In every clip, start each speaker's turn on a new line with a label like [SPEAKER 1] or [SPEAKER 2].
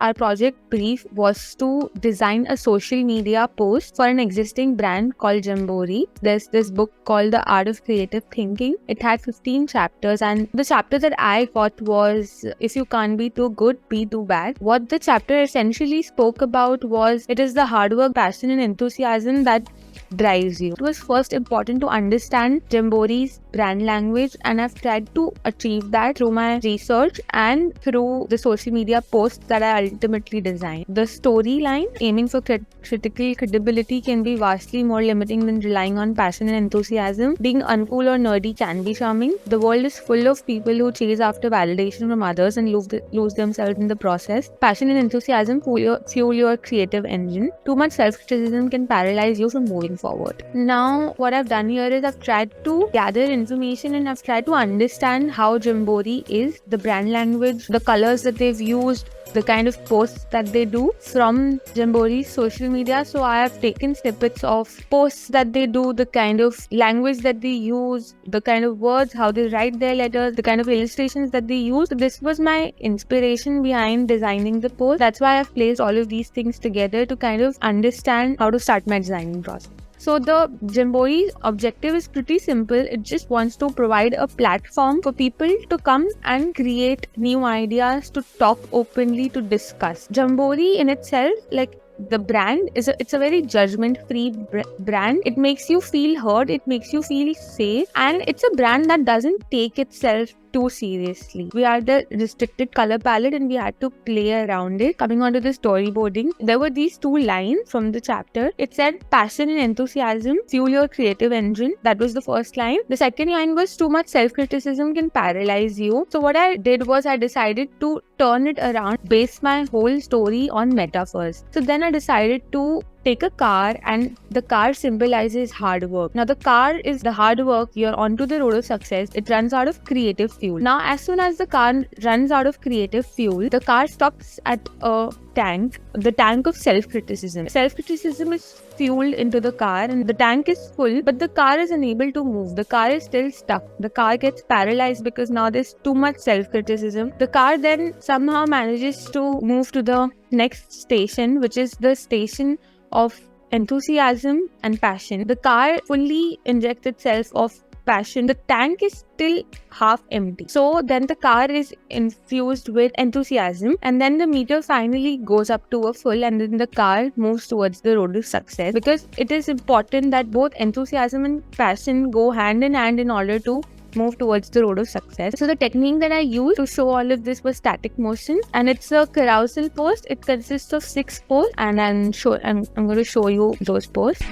[SPEAKER 1] our project brief was to design a social media post for an existing brand called Jamboree. There's this book called The Art of Creative Thinking. It had 15 chapters, and the chapter that I got was If You Can't Be Too Good, Be Too Bad. What the chapter essentially spoke about was it is the hard work, passion and enthusiasm that drives you. It was first important to understand Jamboree's brand language, and I've tried to achieve that through my research and through the social media posts that I ultimately designed. The storyline, aiming for critical credibility, can be vastly more limiting than relying on passion and enthusiasm. Being uncool or nerdy can be charming. The world is full of people who chase after validation from others and lose themselves in the process. Passion and enthusiasm fuel your creative engine. Too much self-criticism can paralyze you from moving forward. Now, what I've done here is I've tried to gather information and I've tried to understand how Jamboree is, the brand language, the colors that they've used, the kind of posts that they do from Jamboree's social media. So I have taken snippets of posts that they do, the kind of language that they use, the kind of words, how they write their letters, the kind of illustrations that they use. So this was my inspiration behind designing the post. That's why I've placed all of these things together to kind of understand how to start my designing process. So the Jamboree objective is pretty simple. It just wants to provide a platform for people to come and create new ideas, to talk openly, to discuss. Jamboree in itself, like the brand, it's a very judgment-free brand. It makes you feel heard, it makes you feel safe, and it's a brand that doesn't take itself too seriously. We had the restricted color palette and we had to play around it. Coming on to the storyboarding, there were these two lines from the chapter. It said, passion and enthusiasm fuel your creative engine. That was the first line. The second line was, too much self-criticism can paralyze you. So what I did was I decided to turn it around, base my whole story on metaphors. So then I decided to take a car, and the car symbolizes hard work. Now the car is the hard work. You're onto the road of success. It runs out of creative fuel. Now as soon as the car runs out of creative fuel, the car stops at a tank, the tank of self-criticism. Self-criticism is fueled into the car and the tank is full, but the car is unable to move. The car is still stuck. The car gets paralyzed because now there's too much self-criticism. The car then somehow manages to move to the next station, which is the station of enthusiasm and passion. The car fully injects itself of passion. The tank is still half empty. So then the car is infused with enthusiasm, and then the meter finally goes up to a full, and then the car moves towards the road of success, because it is important that both enthusiasm and passion go hand in hand in order to move towards the road of success. So the technique that I used to show all of this was static motion, and it's a carousel post. It consists of 6 posts, and I'm going to show you those posts.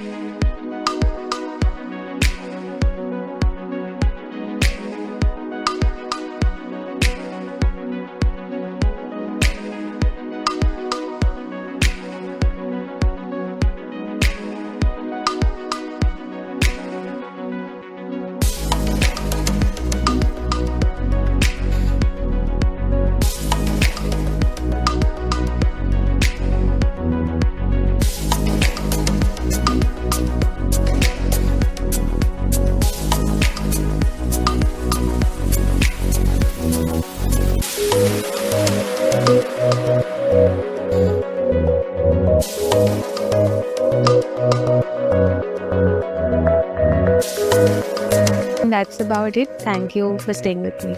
[SPEAKER 1] That's about it. Thank you for staying with me.